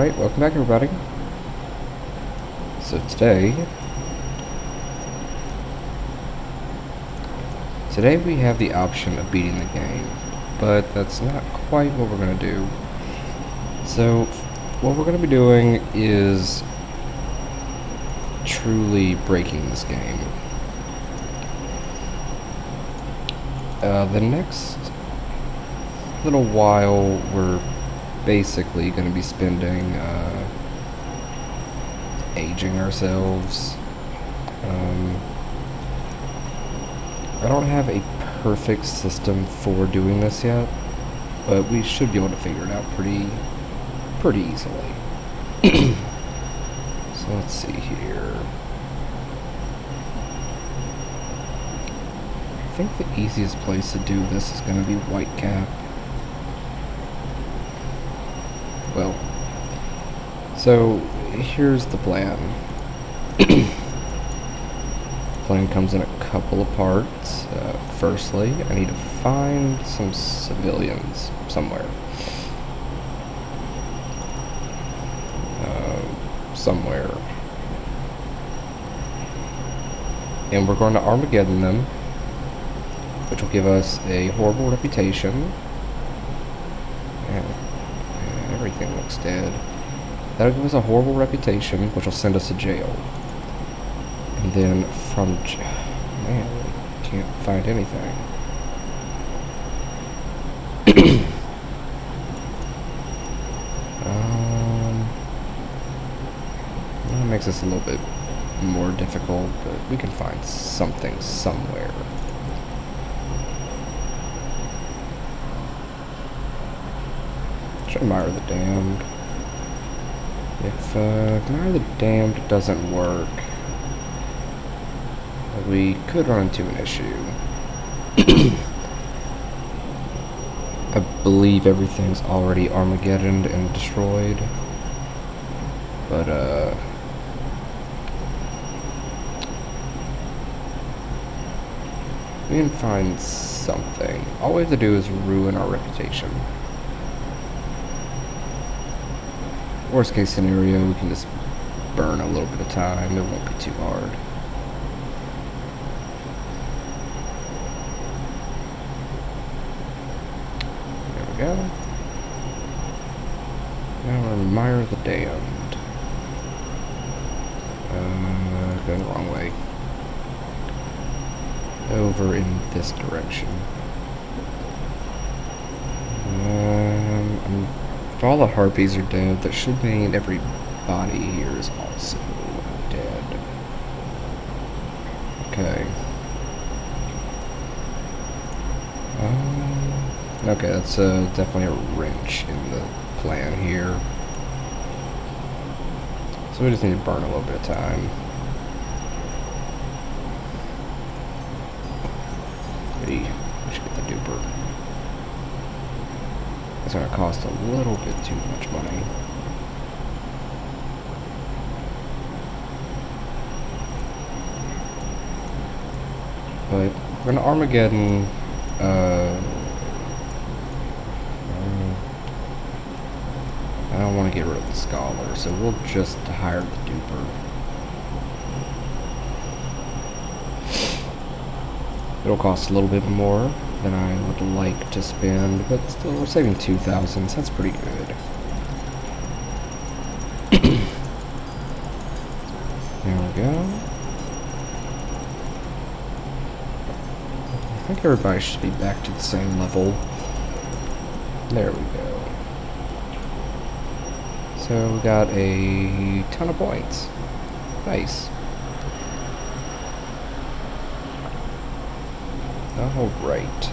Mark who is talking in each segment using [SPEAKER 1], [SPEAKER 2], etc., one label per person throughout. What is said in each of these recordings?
[SPEAKER 1] Alright, welcome back everybody. So today we have the option of beating the game, but that's not quite what we're going to do. So what we're going to be doing is truly breaking this game. The next little while we're basically going to be spending aging ourselves. I don't have a perfect system for doing this yet, but we should be able to figure it out pretty easily. So let's see here. I think the easiest place to do this is going to be Whitecap. Well, so here's the plan. Plan comes in a couple of parts. Firstly, I need to find some civilians somewhere. Somewhere. And we're going to Armageddon them, which will give us a horrible reputation. Everything looks dead. That'll give us a horrible reputation, which will send us to jail. And then from man, we can't find anything. That makes this a little bit more difficult, but we can find something somewhere. Admire the Damned. If Admire the Damned doesn't work, we could run into an issue. I believe everything's already Armageddoned and destroyed, but we can find something. All we have to do is ruin our reputation. Worst case scenario, we can just burn a little bit of time. It won't be too hard. There we go. Now Admire the Damned. Going the wrong way. Over in this direction. If all the harpies are dead, that should mean every body here is also dead. Okay. Okay, that's definitely a wrench in the plan here. So we just need to burn a little bit of time. We should get the duper. It's going to cost a little bit too much money. But we're going to Armageddon. I don't want to get rid of the Scholar, so we'll just hire the duper. It'll cost a little bit more than I would like to spend, but still we're saving 2,000, so that's pretty good. There we go. I think everybody should be back to the same level. There we go. So we got a ton of points. Nice. Alright.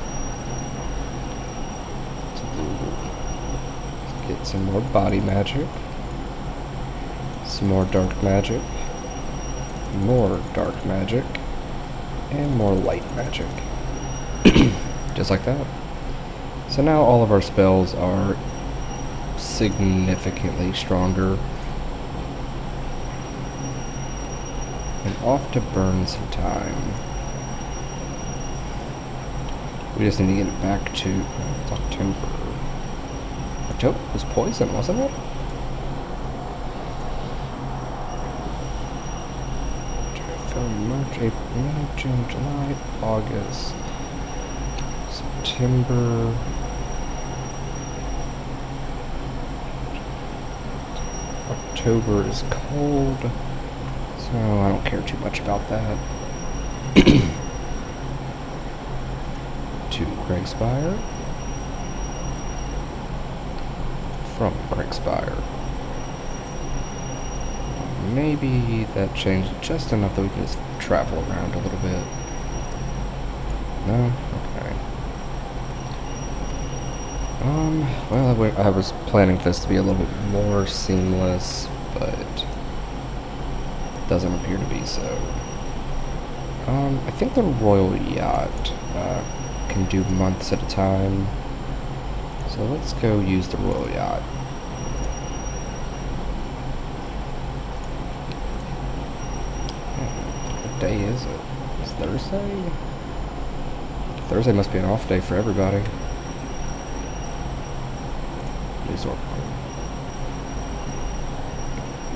[SPEAKER 1] Let's get some more body magic. Some more dark magic. More dark magic. And more light magic. Just like that. So now all of our spells are significantly stronger. And off to burn some time. We just need to get it back to October. October was poison, wasn't it? March, April, May, June, July, August, September. October is cold, so I don't care too much about that. To Craigspire. From Craigspire. Maybe that changed just enough that we can just travel around a little bit. No? Okay. Well, I was planning for this to be a little bit more seamless, but doesn't appear to be so. I think the Royal Yacht can do months at a time, so let's go use the Royal Yacht. What day is it? It's Thursday? Thursday must be an off day for everybody.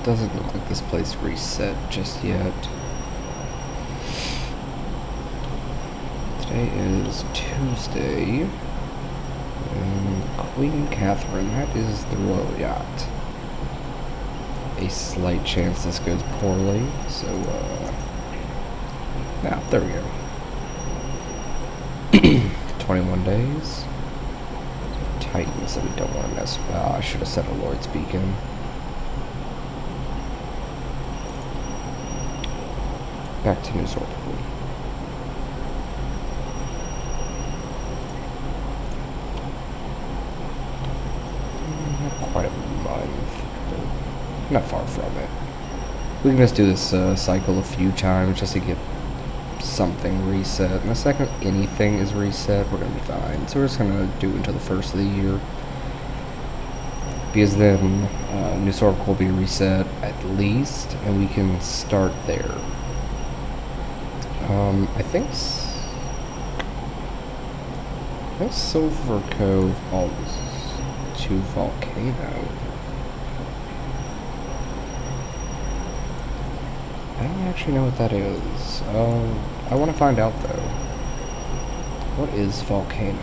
[SPEAKER 1] Doesn't look like this place reset just yet. Today is Tuesday. Queen Catherine, that is the Royal Yacht. A slight chance this goes poorly, so, now, there we go. 21 days. Titans that we don't want to mess with. I should have set a Lloyd's Beacon. Back to New Zork. Not quite a month, but not far from it. We can just do this cycle a few times just to get something reset. And the second anything is reset, we're gonna be fine. So we're just gonna do it until the first of the year, because then New Zork will be reset at least, and we can start there. I think Silver Cove falls to Volcano. I don't actually know what that is. I want to find out though. What is Volcano?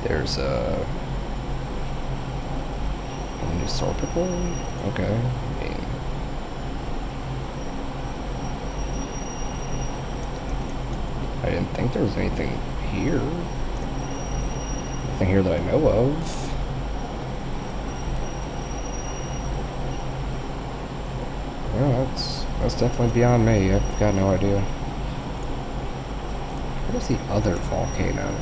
[SPEAKER 1] There's a New Sorpical? Okay. I didn't think there was anything here. Nothing here that I know of. Well, that's definitely beyond me. I've got no idea. What is the other volcano?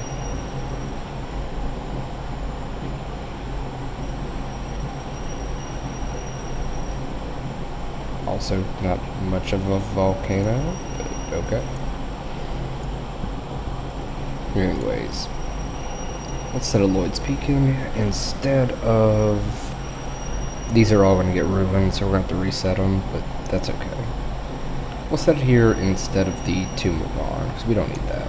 [SPEAKER 1] Also not much of a volcano, but okay. Anyways, let's set a Lloyd's Beacon instead of... These are all going to get ruined, so we're going to have to reset them, but that's okay. We'll set it here instead of the Tomb of Mar, because we don't need that.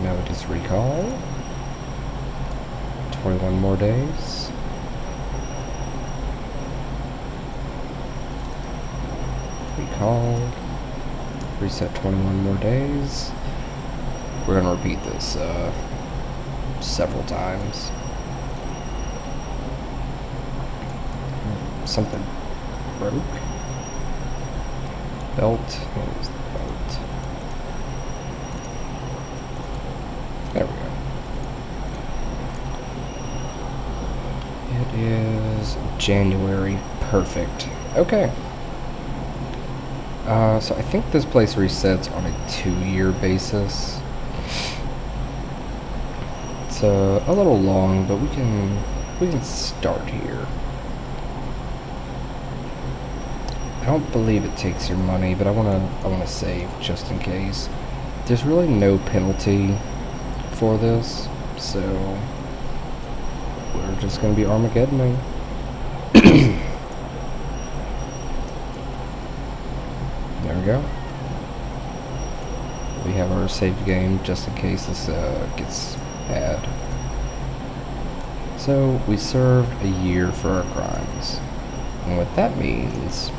[SPEAKER 1] Now we just recall. 21 more days. Recall. Reset 21 more days. We're going to repeat this several times. Something broke. Belt. What was the belt? There we go. It is January. Perfect. Okay. So I think this place resets on a 2-year basis. It's a little long, but we can start here. I don't believe it takes your money, but I wanna save just in case. There's really no penalty for this, so we're just gonna be Armageddoning. There we go. We have our save game just in case this gets bad. So we served a year for our crimes. And what that means,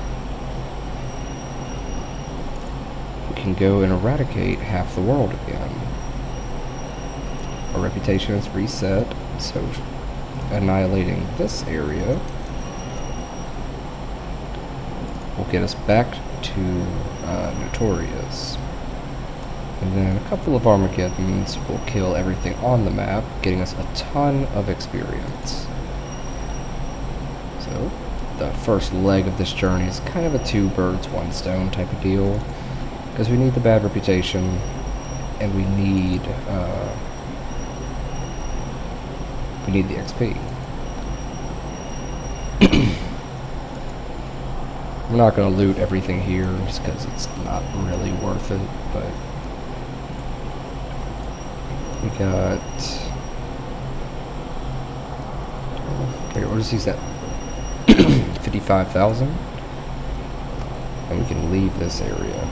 [SPEAKER 1] we can go and eradicate half the world again. Our reputation is reset, so annihilating this area will get us back to Notorious. And then a couple of Armageddons will kill everything on the map, getting us a ton of experience. So, the first leg of this journey is kind of a two birds, one stone type of deal. Because we need the bad reputation, and we need the XP. I'm not going to loot everything here, just because it's not really worth it, but we got... Okay, we'll just use that 55,000, and we can leave this area.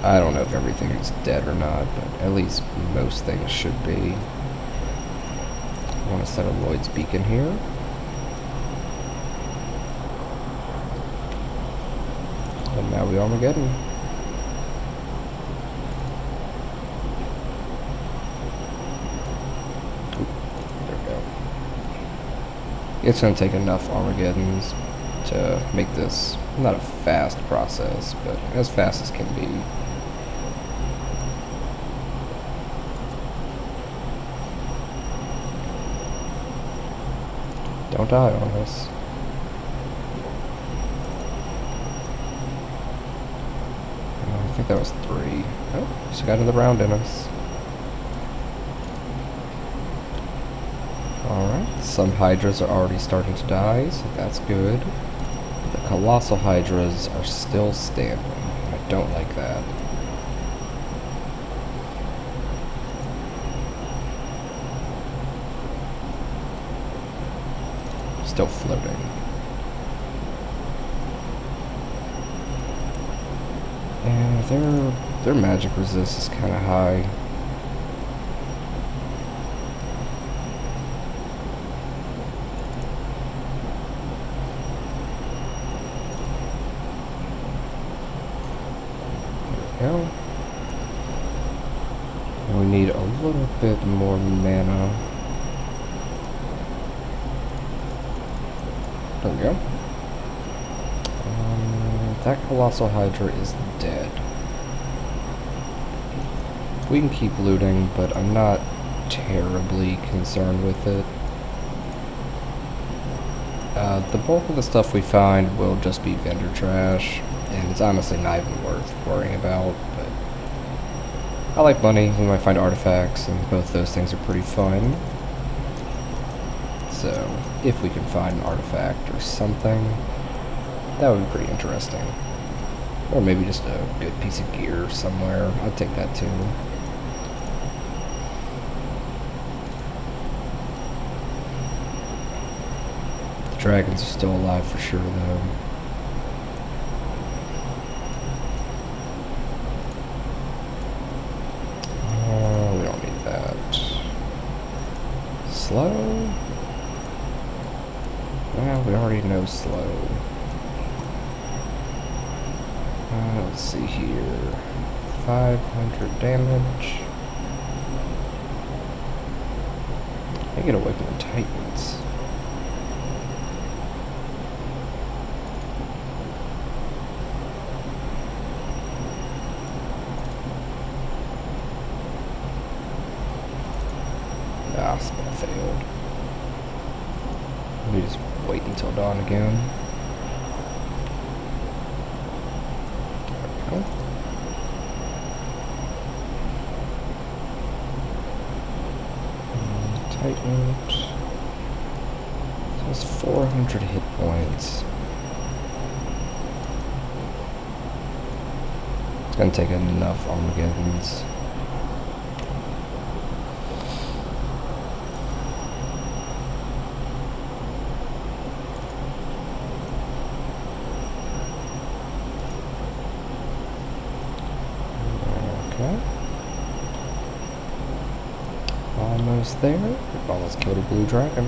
[SPEAKER 1] I don't know if everything is dead or not, but at least most things should be. I want to set a Lloyd's beacon here. And now we Armageddon. There we go. It's going to take enough Armageddons to make this not a fast process, but as fast as can be. Don't die on us. I think that was 3. Oh, just got another round in us. Alright, some Hydras are already starting to die, so that's good. The Colossal Hydras are still standing. I don't like that. Still floating. And their magic resist is kind of high. There we go. And we need a little bit more mana. There we go. That Colossal Hydra is dead. We can keep looting, but I'm not terribly concerned with it. The bulk of the stuff we find will just be vendor trash, and it's honestly not even worth worrying about, but I like money when I find artifacts, and both those things are pretty fun. So, if we can find an artifact or something, that would be pretty interesting. Or maybe just a good piece of gear somewhere. I'd take that too. The dragons are still alive for sure though. We don't need that. Slow? Well, we already know slow. Let's see here. 500 damage. I get away from the Titans. Ah, spell failed. Let me just wait until dawn again. There we go. Tighten it. So it's 400 hit points. It's gonna take enough Armageddons. Okay. Almost there. We've almost killed a blue dragon.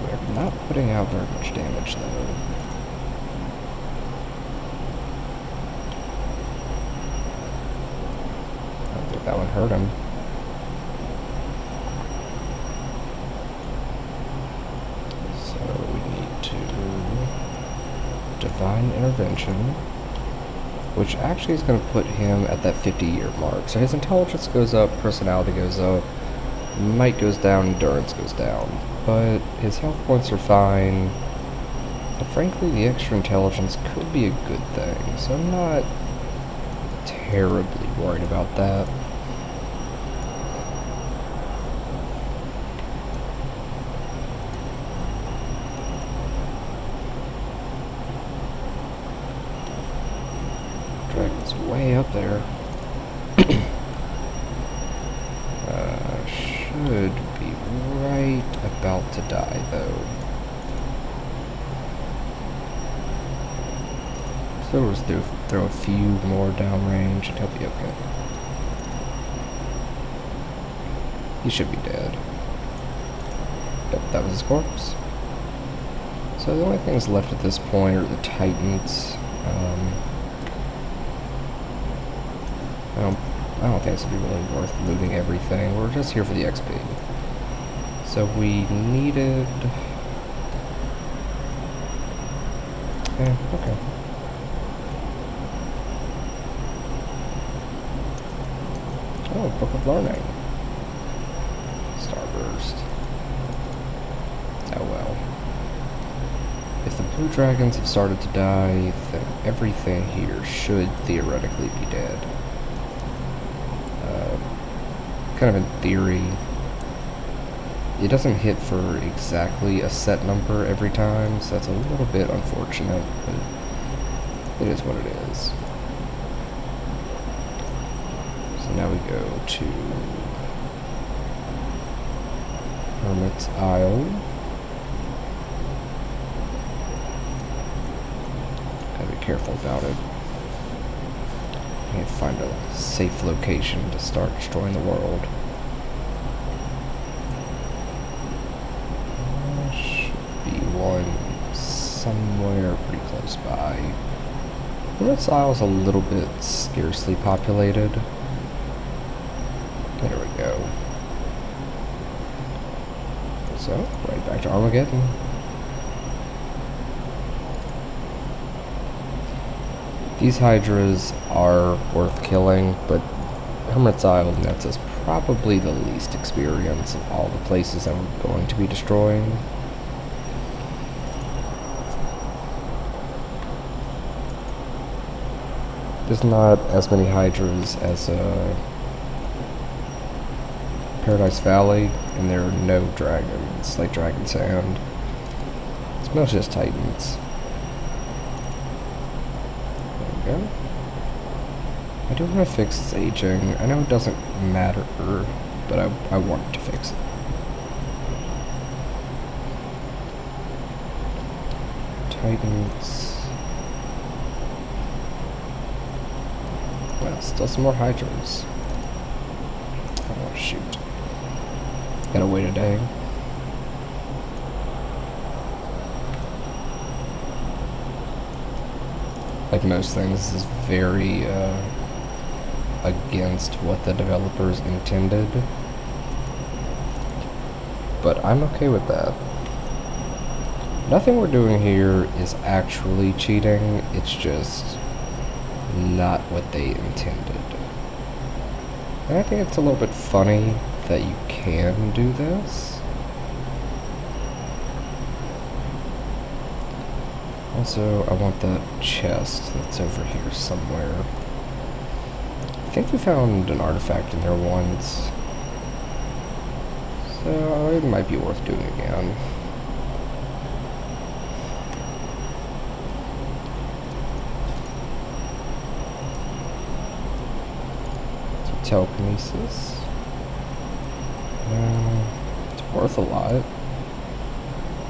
[SPEAKER 1] We're not putting out very much damage, though. I don't think that one hurt him. So we need to Divine Intervention, which actually is going to put him at that 50-year mark. So his intelligence goes up, personality goes up, might goes down, endurance goes down. But his health points are fine. And frankly, the extra intelligence could be a good thing. So I'm not terribly worried about that. Dragon's way up there. Should be right about to die, though. So we'll just throw a few more downrange and he'll be okay. He should be dead. Yep, that was his corpse. So the only things left at this point are the Titans. I don't think it's going to be really worth looting everything. We're just here for the XP. So we needed... okay. Oh, Book of Learning. Starburst. Oh well. If the blue dragons have started to die, then everything here should theoretically be dead. Kind of in theory, it doesn't hit for exactly a set number every time, so that's a little bit unfortunate, but it is what it is. So now we go to Hermit's Isle. Gotta be careful about it. And find a safe location to start destroying the world. Should be one somewhere pretty close by. This isle is a little bit scarcely populated. There we go. So, right back to Armageddon. These Hydras are worth killing, but Hermit's Isle nets us probably the least experience of all the places I'm going to be destroying. There's not as many Hydras as Paradise Valley, and there are no dragons, like Dragon Sand. It's mostly just Titans. There we go. I do want to fix its aging. I know it doesn't matter, but I want to fix it. Titans. Well, still some more Hydras. Oh, shoot. Gotta wait a day. Like most things, this is very against what the developers intended. But I'm okay with that. Nothing we're doing here is actually cheating, it's just not what they intended. And I think it's a little bit funny that you can do this. Also, I want that chest that's over here somewhere. I think we found an artifact in there once. So it might be worth doing again. Telekinesis. It's worth a lot.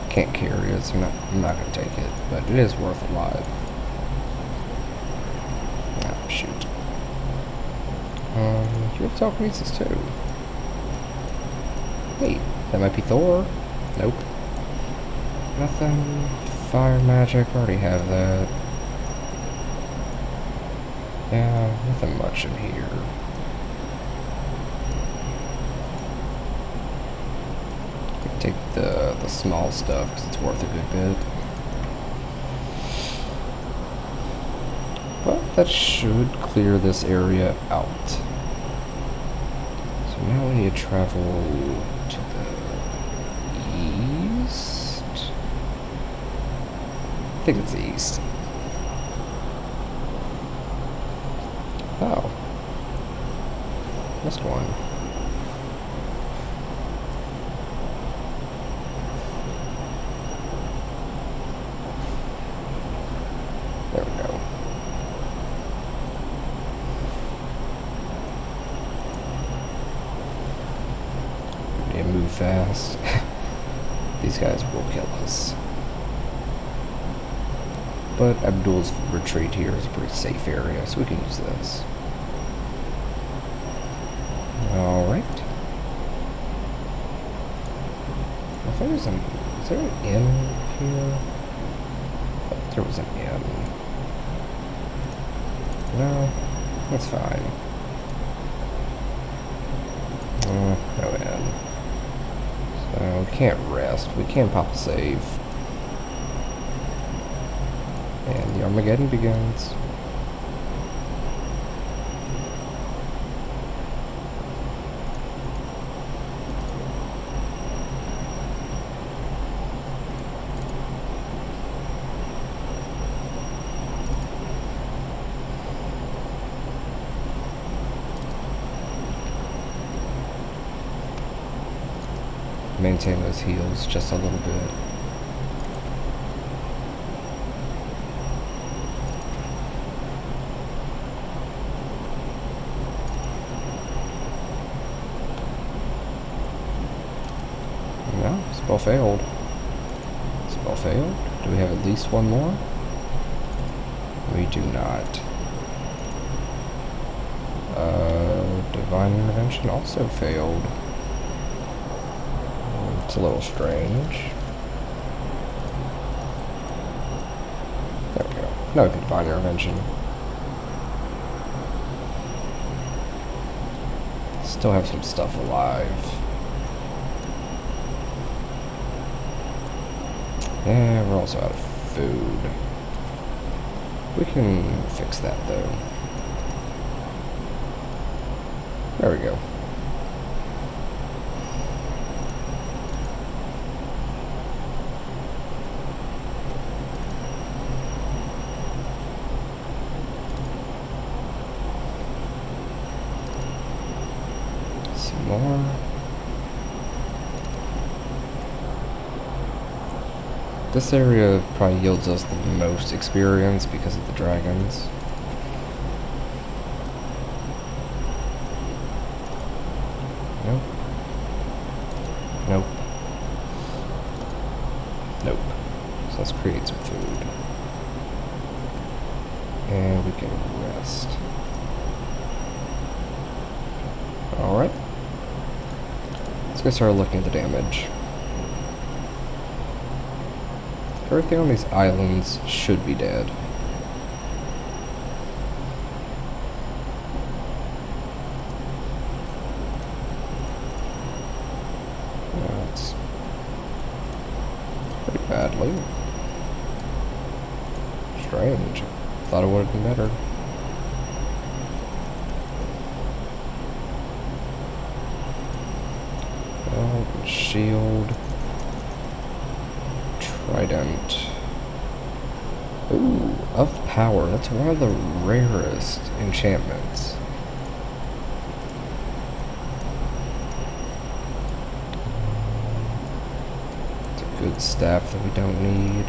[SPEAKER 1] Can't carry it, so I'm not gonna take it, but it is worth a lot. shoot. You have telekinesis too. Wait, that might be Thor. Nope. Nothing. Fire magic, already have that. Yeah, nothing much in here. Take the small stuff because it's worth a good bit. But that should clear this area out. So now we need to travel to the east. I think it's east. Oh. Missed one. There we go. We need to move fast. These guys will kill us. But Abdul's retreat here is a pretty safe area, so we can use this. Alright. I think there's is there an inn here? Oh, there was an inn. No, that's fine. No inn. So we can't rest. We can pop a save. And the Armageddon begins. Maintain those heals just a little bit. No, spell failed. Spell failed? Do we have at least one more? We do not. Divine Intervention also failed. It's a little strange. There we go. No Divine Intervention. Still have some stuff alive. And we're also out of food. We can fix that though. There we go. Some more. This area probably yields us the most experience because of the dragons. Nope. Nope. Nope. So let's create some food. And we can rest. Alright. Let's go start looking at the damage. Everything on these islands should be dead. That's pretty badly. Strange. Thought it would have been better. Oh, shield. Trident. Ooh, of power. That's one of the rarest enchantments. It's a good staff that we don't need.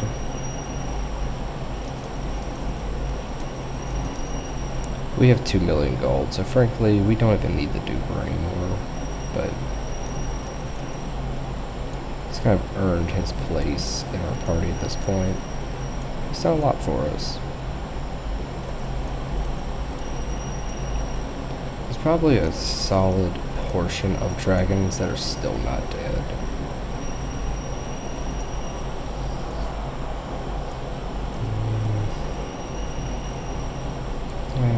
[SPEAKER 1] We have 2 million gold, so frankly, we don't even need the duper anymore, but he's kind of earned his place in our party at this point. He's done a lot for us. probably a solid portion of dragons that are still not dead.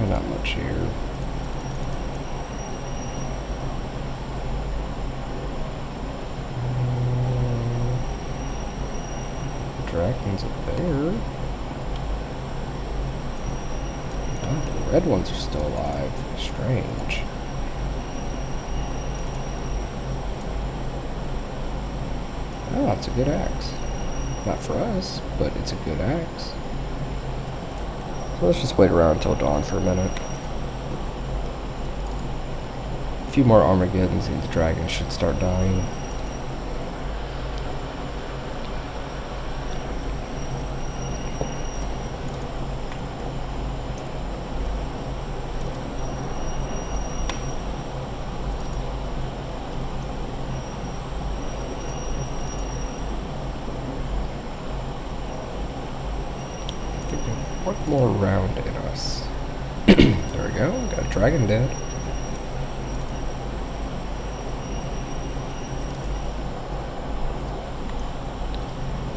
[SPEAKER 1] Not much here. Dragon's up there. Oh, the red ones are still alive. Strange. Oh, it's a good axe. Not for us, but it's a good axe. So let's just wait around until dawn for a minute. A few more Armageddons and the dragons should start dying. One more round in us. There we go, got a dragon dead.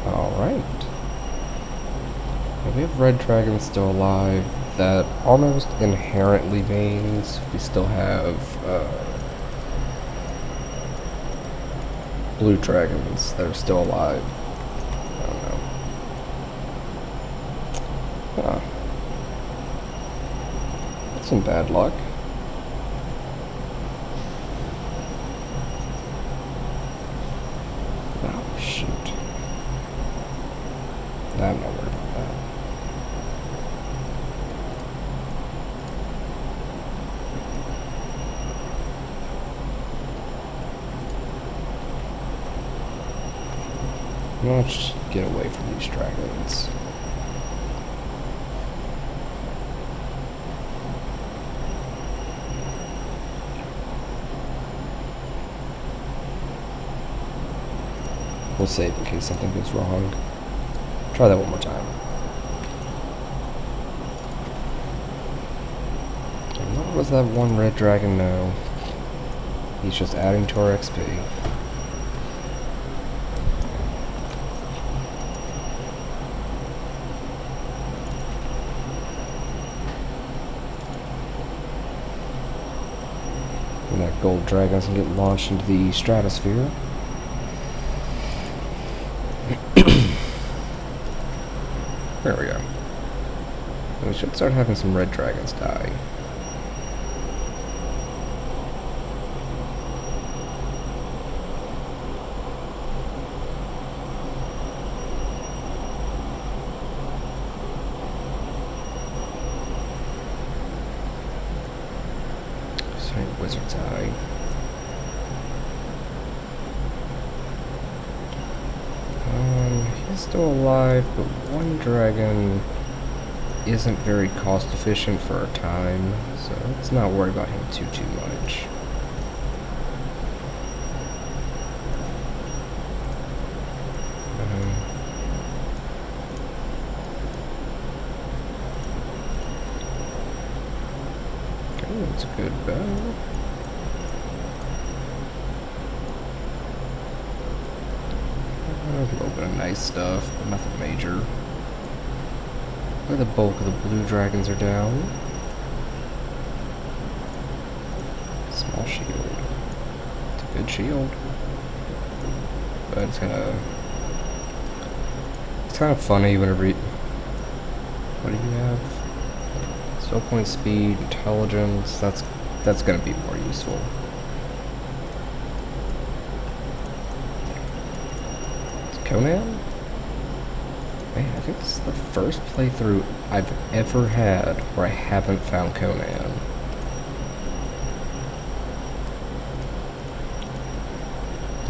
[SPEAKER 1] Alright. We have red dragons still alive. That almost inherently means we still have blue dragons that are still alive. I don't know. Huh. That's some bad luck. Oh, shoot. I'm not worried about that. Let's just get away from these dragons. We'll save in case something goes wrong. Try that one more time. And what was that one red dragon know? He's just adding to our XP. And that gold dragon doesn't get launched into the stratosphere. There we go. And we should start having some red dragons die. Sorry, wizards die. He's still alive, but one dragon isn't very cost efficient for our time, so let's not worry about him too much. Okay, that's a good bow. A little bit of nice stuff, but nothing major. Where the bulk of the blue dragons are down. Small shield. It's a good shield. But it's kind of funny whenever you... What do you have? Spell point speed, intelligence, that's gonna be more useful. Conan? Man, I think this is the first playthrough I've ever had where I haven't found Conan.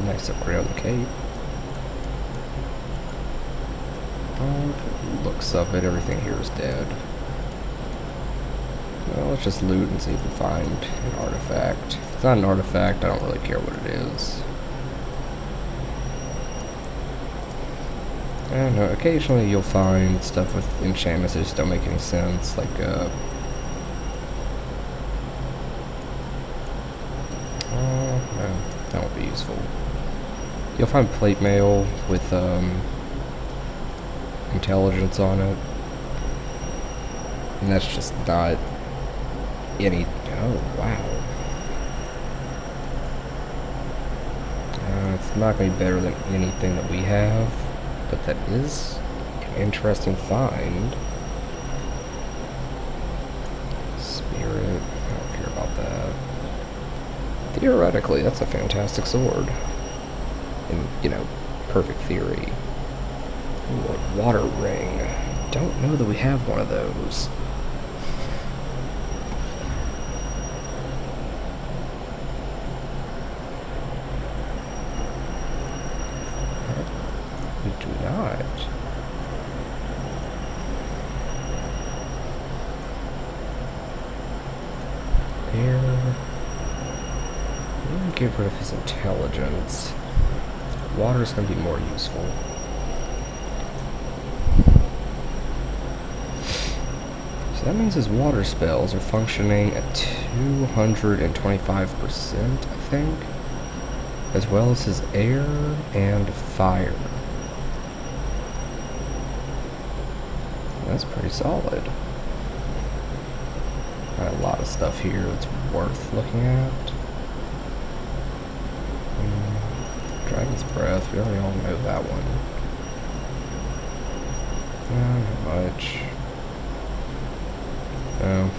[SPEAKER 1] Nice upgrade on the cape. Looks of it, everything here is dead. Well, let's just loot and see if we find an artifact. If it's not an artifact, I don't really care what it is. I don't know, occasionally you'll find stuff with enchantments that just don't make any sense, like, No, that won't be useful. You'll find plate mail with intelligence on it, and that's just not any. Oh wow! It's not going to be better than anything that we have, but that is an interesting find. Spirit, I don't care about that. Theoretically, that's a fantastic sword. In, you know, perfect theory. Ooh, a water ring. Don't know that we have one of those. We do not. Air. I'm gonna get rid of his intelligence. Water's gonna be more useful. So that means his water spells are functioning at 225%, I think, as well as his air and fire. That's pretty solid. Got a lot of stuff here that's worth looking at. Dragon's Breath, we already all know that one. Not much. No.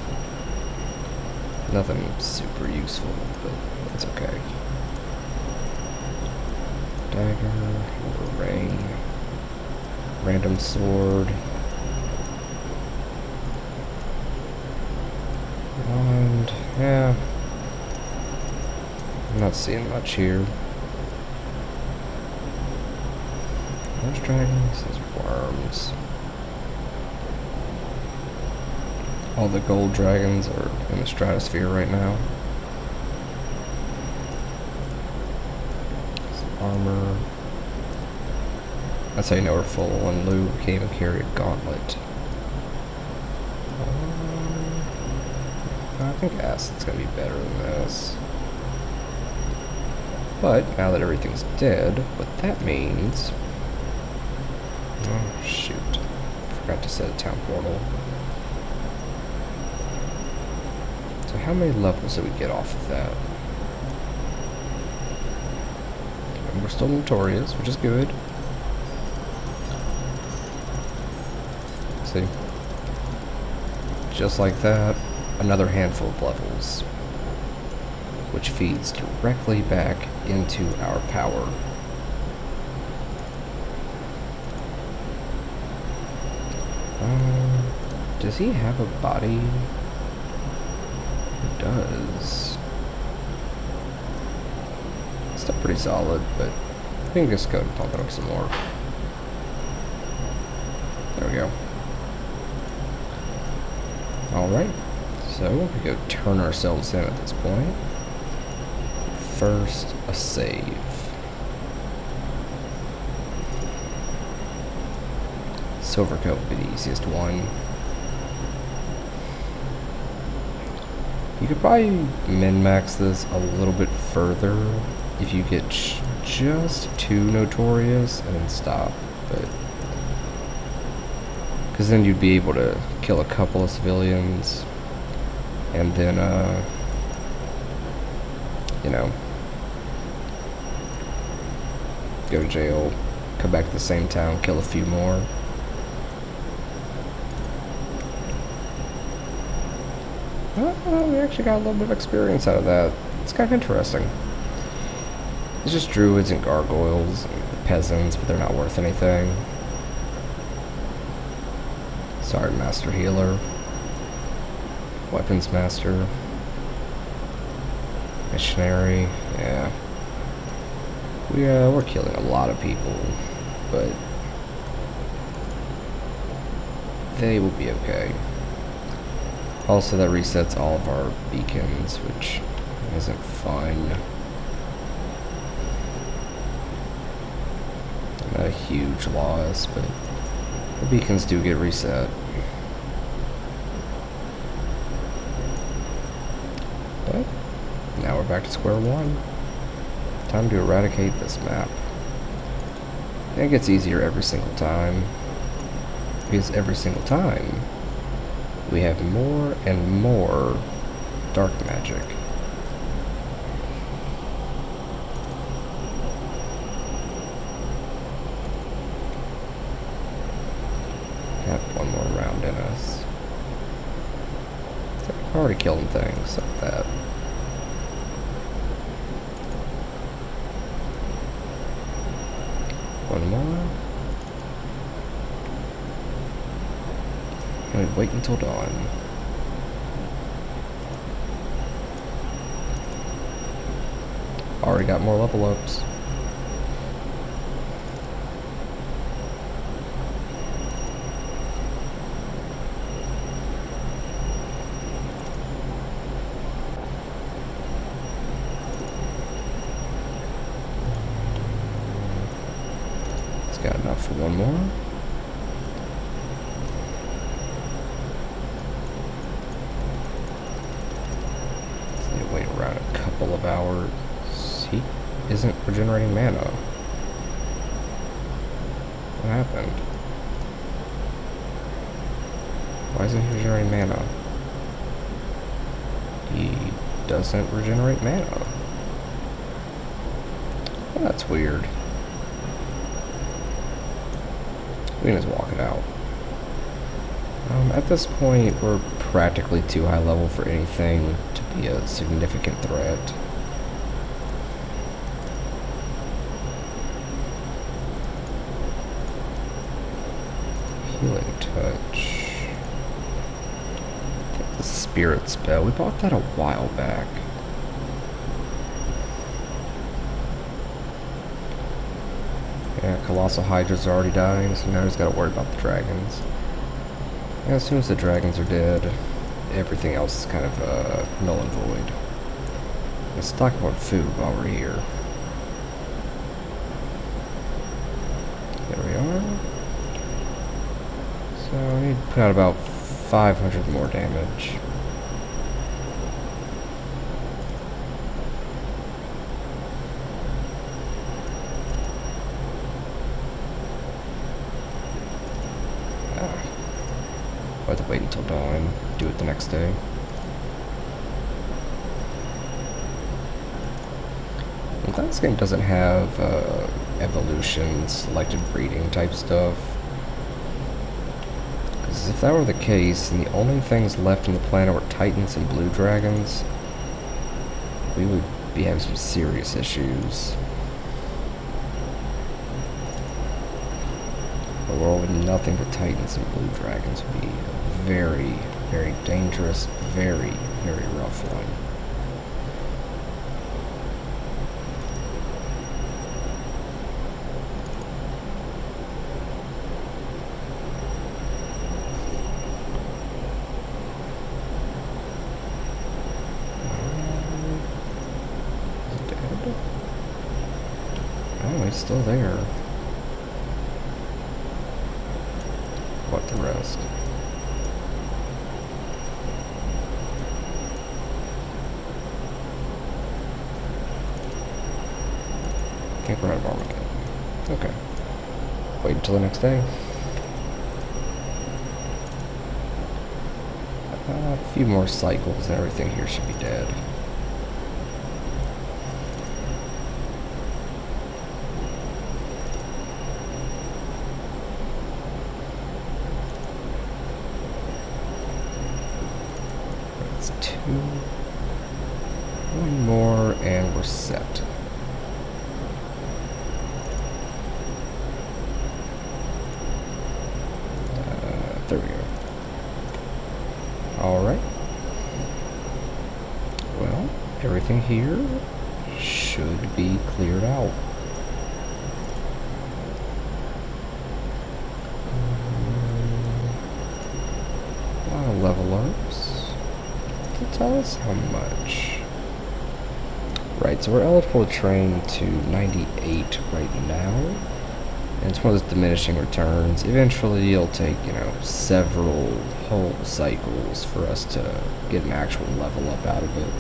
[SPEAKER 1] Nothing super useful, but it's okay. Dagger, ring, random sword. And, yeah. I'm not seeing much here. There's dragons, there's worms. All the gold dragons are in the stratosphere right now. Some armor. That's how you know we're full, and Lou came and carried a gauntlet. I think acid's gonna be better than this. But now that everything's dead, what that means... Oh shoot. Forgot to set a town portal. So how many levels did we get off of that? And we're still notorious, which is good. See? Just like that, another handful of levels, which feeds directly back into our power. Does he have a body? He does. Still pretty solid, but I think just go and pump it up some more. There we go. Alright, so we go turn ourselves in at this point. First, a save. Silver coat would be the easiest one. You could probably min-max this a little bit further if you get just too notorious and then stop, but because then you'd be able to kill a couple of civilians and then you know, go to jail, come back to the same town, kill a few more. Well, we actually got a little bit of experience out of that. It's kind of interesting. It's just druids and gargoyles and peasants, but they're not worth anything. Sorry, Master Healer. Weapons Master. Missionary. Yeah. We're killing a lot of people, but they will be okay. Also, that resets all of our beacons, which isn't fun. Not a huge loss, but the beacons do get reset. But now we're we're back to square one. Time to eradicate this map. And it gets easier every single time, because every single time we have more and more dark magic. Have one more round in us. I'm already killing things like that. One more. And we wait until dawn. Already got more level ups. It's got enough for one more. Wait around a couple of hours. He isn't regenerating mana. What happened? Why isn't he regenerating mana? He doesn't regenerate mana. Well, that's weird. We can just walk it out. At this point, we're practically too high level for anything to be a significant threat. Healing touch. The spirit spell. We bought that a while back. Yeah, Colossal Hydra's already dying, so now we just gotta worry about the dragons. And as soon as the dragons are dead, everything else is kind of null and void. Let's talk about food while we're here. There we are. So we need to put out about 500 more damage. We'll have to wait until dawn, do it the next day. I'm glad this game doesn't have evolution, selected breeding type stuff. Because if that were the case, and the only things left on the planet were titans and blue dragons, we would be having some serious issues. A world with nothing but titans and blue dragons would be a very, very dangerous, very, very rough one. Is it dead? Oh, he's still there. What the rest? Think we're out of Armageddon. Okay. Wait until the next day. A few more cycles and everything here should be dead. That's two. One more and we're set. There we go. Alright. Well, everything here should be cleared out. A lot of level ups. To tell us how much. Right, so we're eligible to train to 98 right now. And it's one of those diminishing returns. Eventually it'll take, several whole cycles for us to get an actual level up out of it.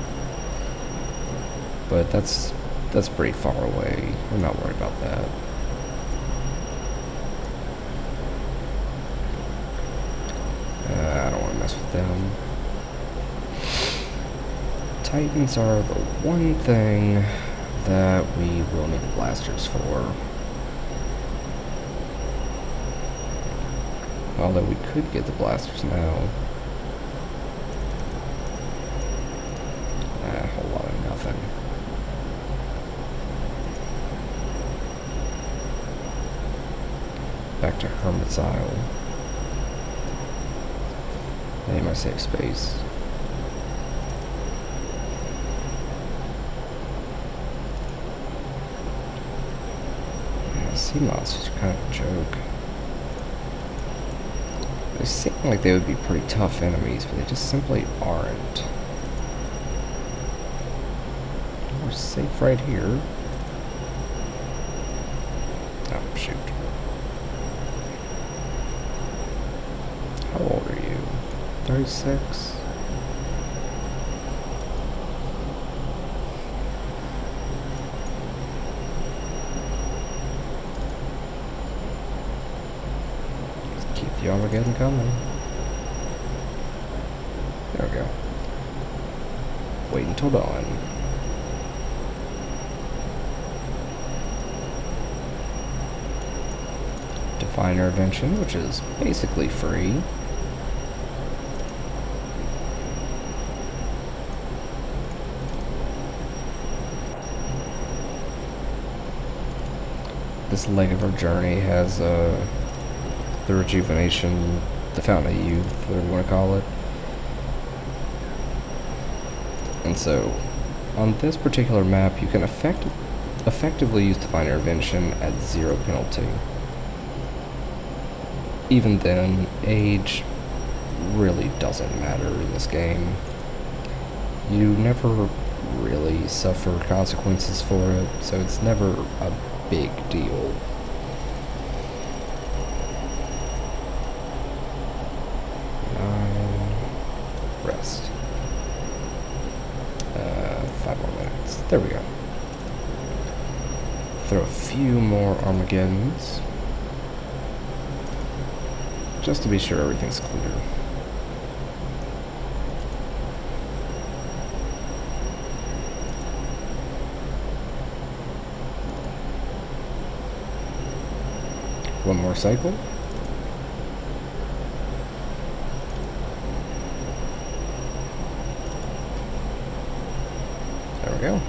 [SPEAKER 1] but that's pretty far away. I'm not worried about that. I don't want to mess with them. Titans are the one thing that we will need the blasters for. Although we could get the blasters now. A whole lot of nothing. Back to Hermit's Isle. I need my safe space. Yeah, sea monsters are kind of a joke. They seem like they would be pretty tough enemies, but they just simply aren't. We're safe right here. Oh, shoot. How old are you? 36? Just keep the Armageddon coming. There we go. Wait until dawn. Divine Intervention, which is basically free. This leg of our journey has the rejuvenation, the Fountain of Youth, whatever you want to call it. And so, on this particular map, you can effectively use Divine Intervention at 0 penalty. Even then, age really doesn't matter in this game. You never really suffer consequences for it, so it's never a big deal. Rest. 5 more minutes. There we go. Throw a few more Armageddons. Just to be sure everything's clear. One more cycle. There we go.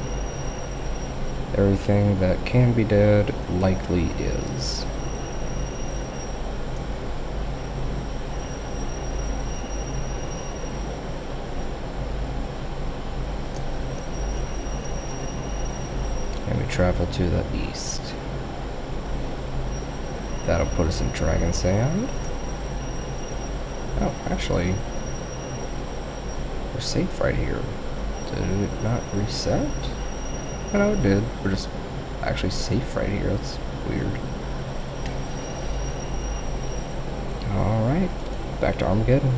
[SPEAKER 1] Everything that can be dead likely is. And we travel to the east. That'll put us in Dragon Sand. Oh, actually, we're safe right here. Did it not reset? Oh, no, it did. We're just actually safe right here. That's weird. Alright, back to Armageddon.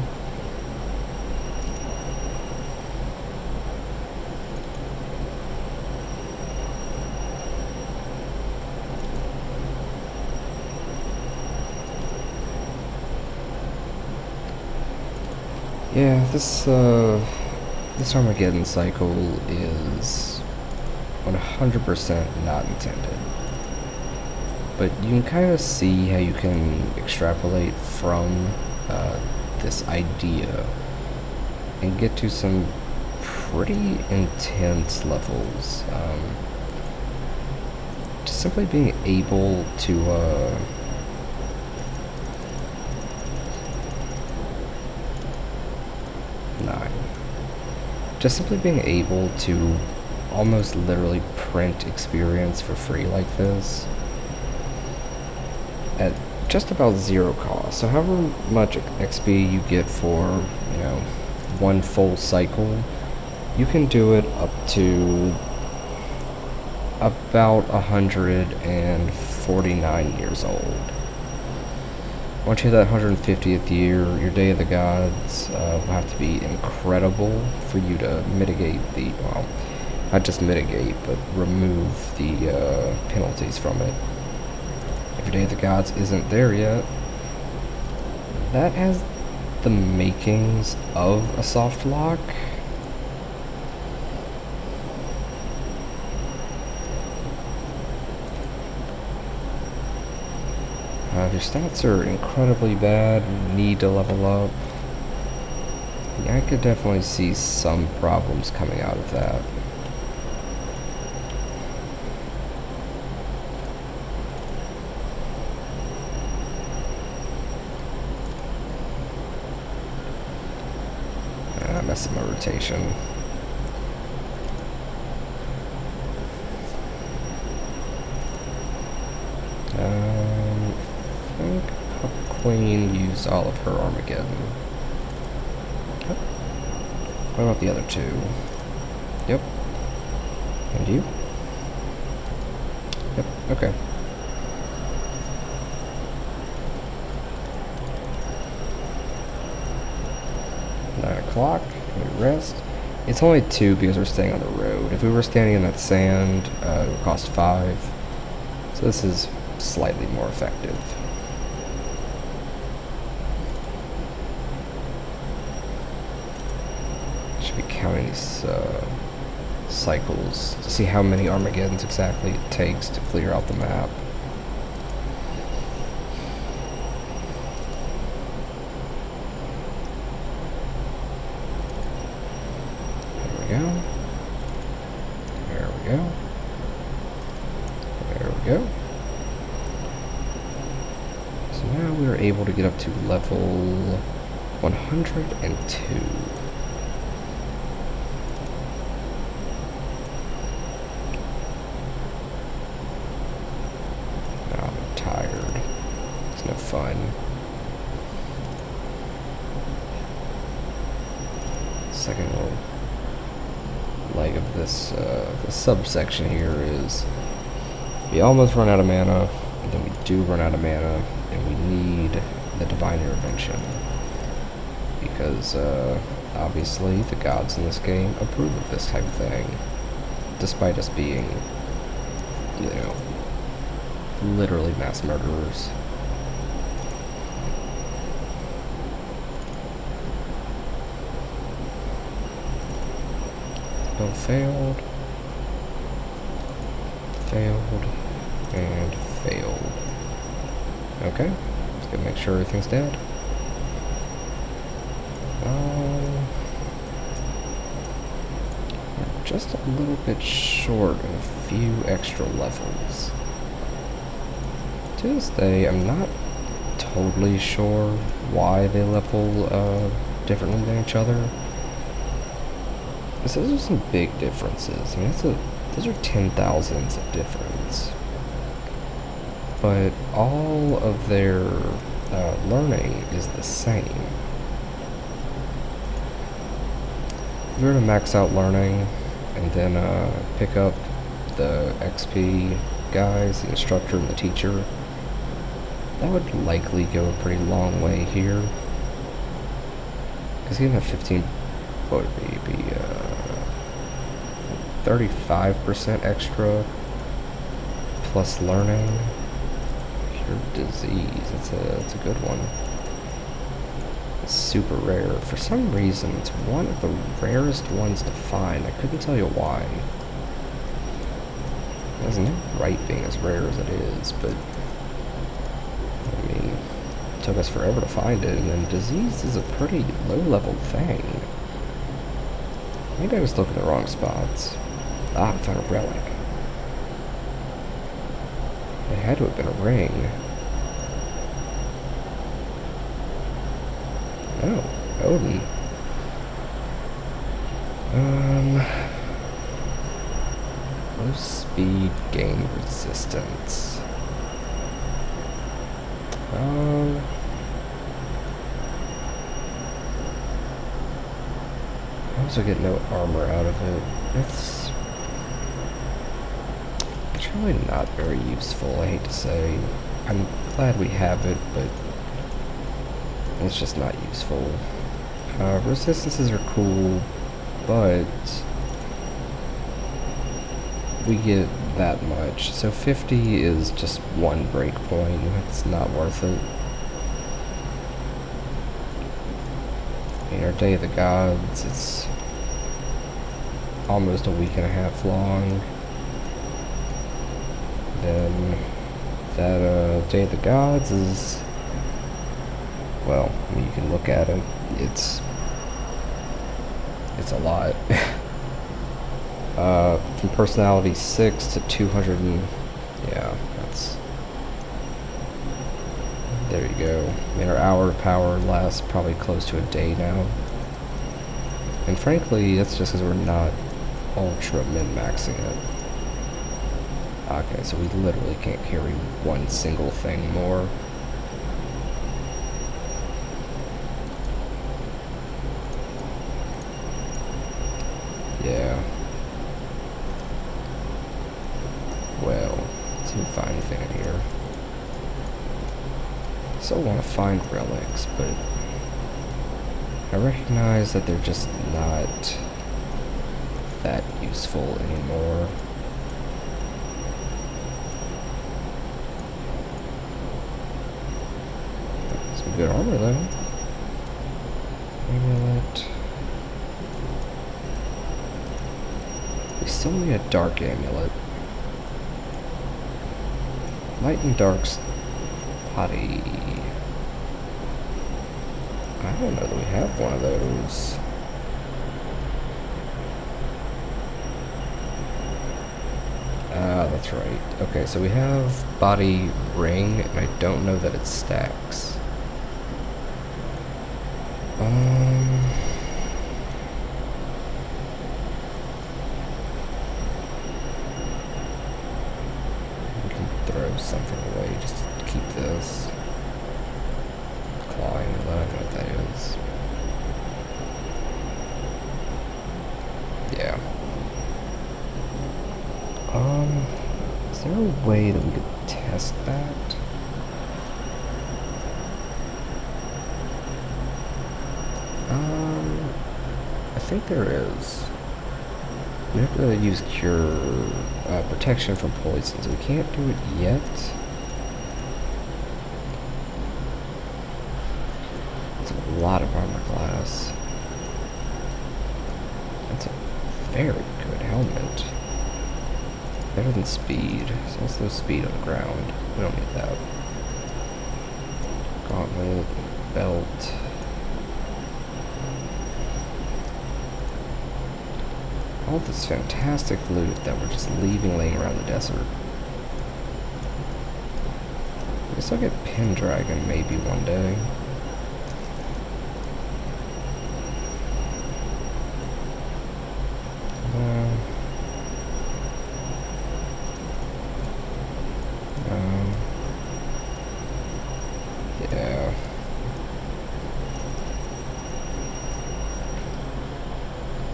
[SPEAKER 1] Yeah, this Armageddon cycle is 100% not intended. But you can kind of see how you can extrapolate from this idea and get to some pretty intense levels. Just simply being able to just simply being able to almost literally print experience for free like this at just about 0 cost. So however much XP you get for, you know, one full cycle, you can do it up to about 149 years old. Once you hit that 150th year, your Day of the Gods will have to be incredible for you to mitigate the, well, Not just mitigate, but remove the penalties from it. Every Day of the Gods isn't there yet. That has the makings of a soft lock. If your stats are incredibly bad and need to level up, yeah, I could definitely see some problems coming out of that. Messing my rotation. I think Queen used all of her Armageddon. What about the other two? Yep. And you? Yep, okay. O'clock, we rest. It's only 2 because we're staying on the road. If we were standing in that sand, it would cost 5. So this is slightly more effective. Should be counting these cycles to see how many Armageddons exactly it takes to clear out the map. Able to get up to level 102. Now I'm tired. It's no fun. Second little leg of this subsection here is we almost run out of mana, and then we do run out of mana, and we need the Divine Intervention. Because, obviously, the gods in this game approve of this type of thing. Despite us being, you know, literally mass murderers. Spell failed. Failed. And failed. Okay, just gonna make sure everything's dead. We're just a little bit short of a few extra levels. To this day, I'm not totally sure why they level differently than each other. So those are some big differences. I mean, those are 10,000s of difference. But all of their learning is the same. If we were to max out learning and then pick up the XP guys, the instructor and the teacher, that would likely go a pretty long way here. Because you have 15, what would it be 35% extra plus learning. Disease. It's a good one. It's super rare. For some reason, it's one of the rarest ones to find. I couldn't tell you why. It has no right being as rare as it is, but I mean, it took us forever to find it, and then disease is a pretty low-level thing. Maybe I was looking in the wrong spots. Ah, I found a relic. It had to have been a ring. Oh, Odin. Low speed, gain resistance. I also get no armor out of it. It's really not very useful, I hate to say. I'm glad we have it, but it's just not useful. Resistances are cool, but we get that much. So 50 is just one break point. It's not worth it. Our Day of the Gods, it's almost a week and a half long. Then that Day of the Gods is, well, I mean, you can look at it. It's a lot. From personality 6 to 200 and, yeah, that's, there you go. I mean, our hour of power lasts probably close to a day now. And frankly, that's just because we're not ultra min-maxing it. Okay, so we literally can't carry one single thing more. Yeah. Well, let's see if we find anything in here. I still want to find relics, but I recognize that they're just not that useful anymore. Some good armor though. Amulet. We still need a dark amulet. Light and dark's potty. I don't know that we have one of those. Ah, that's right. Okay, so we have body ring, and I don't know that it stacks. We can throw something away just to keep this. Clawing, I don't know what that is. Yeah. Is there a way that we could test that? I think there is. We have to use cure protection from poisons. We can't do it yet. It's a lot of armor class. That's a very good helmet. Better than speed. So let's throw speed on the ground. We don't need that. Gauntlet, belt. All this fantastic loot that we're just leaving laying around the desert. I guess I'll get Pendragon maybe one day. Yeah.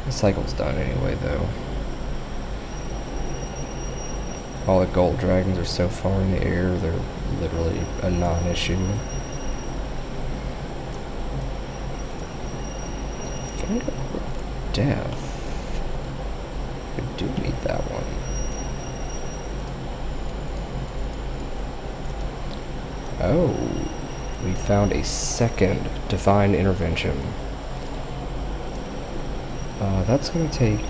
[SPEAKER 1] The cycle's done anyway, though. All the gold dragons are so far in the air, they're literally a non-issue. Finger of Death. We do need that one. Oh, we found a second divine intervention. That's going to take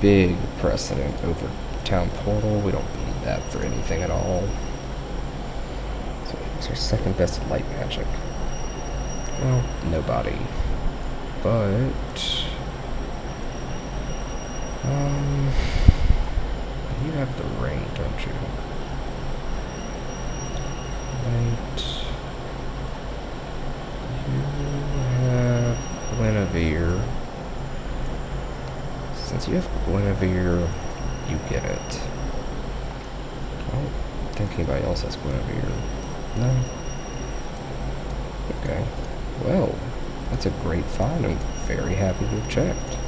[SPEAKER 1] big precedent over town portal. We don't need that for anything at all. So it's our second best at light magic. Well, nobody. But you have the ring, don't you? Right. You have Guinevere. Since you have Guinevere, you get it. I don't think anybody else has Guinevere. No? Okay. Well, that's a great find. I'm very happy to have checked.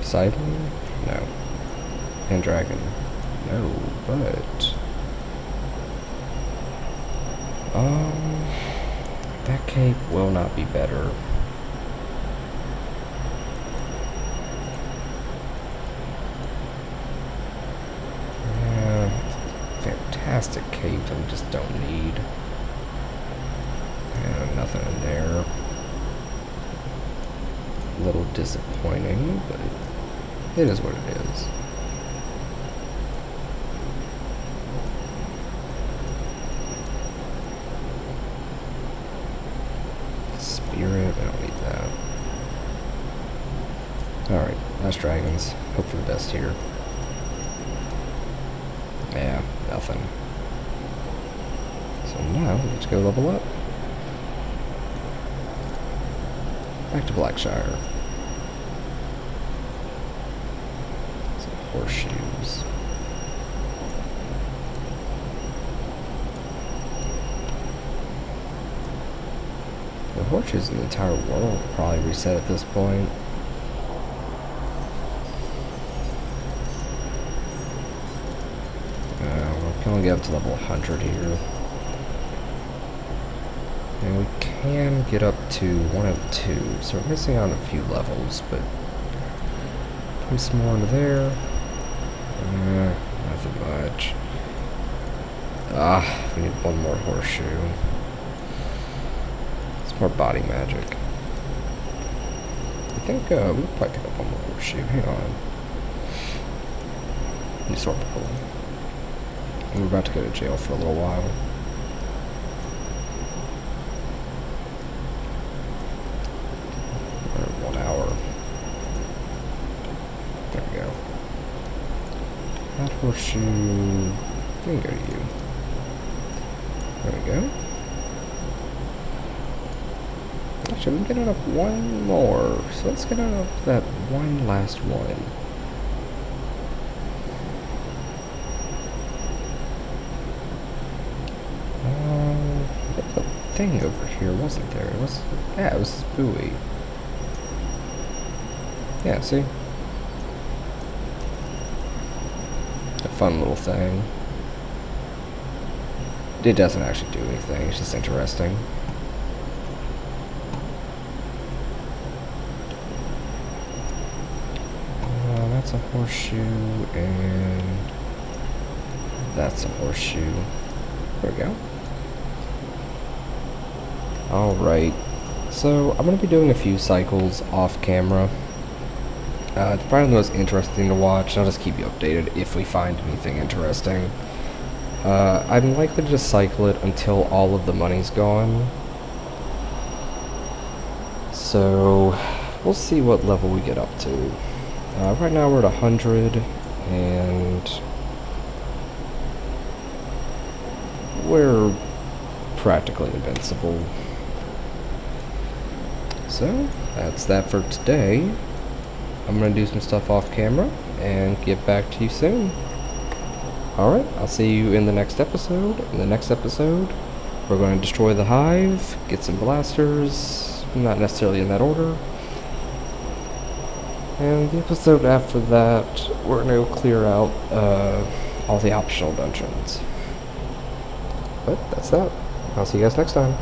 [SPEAKER 1] Sidling? No. Pendragon? No, but... that cape will not be better. don't need. And nothing in there. A little disappointing, but it is what it is. Spirit, I don't need that. Alright, last dragons. Hope for the best here. Yeah, nothing. So now, let's go level up. Back to Blackshire. Some horseshoes. The horseshoes in the entire world will probably reset at this point. We can only get up to level 100 here. And we can get up to 102, so we're missing out on a few levels, but put some more into there. Nothing much. We need one more horseshoe. Some more body magic. I think we can probably pick up one more horseshoe. Hang on. New sword pull. We're about to go to jail for a little while. Or 1 hour. There we go. That horseshoe. We can go to you. There we go. Actually, we can get it up one more. So let's get it up that one last one. Thing over here, wasn't there? It was, yeah, it was this buoy. Yeah, see? A fun little thing. It doesn't actually do anything, it's just interesting. That's a horseshoe, and that's a horseshoe. There we go. Alright, so I'm going to be doing a few cycles off camera. It's probably the most interesting to watch. I'll just keep you updated if we find anything interesting. I'm likely to just cycle it until all of the money's gone. So, we'll see what level we get up to. Right now we're at 100, and we're practically invincible. So, that's that for today. I'm going to do some stuff off camera and get back to you soon. Alright, I'll see you in the next episode. In the next episode, we're going to destroy the hive, get some blasters, not necessarily in that order. And the episode after that, we're going to clear out all the optional dungeons. But that's that. I'll see you guys next time.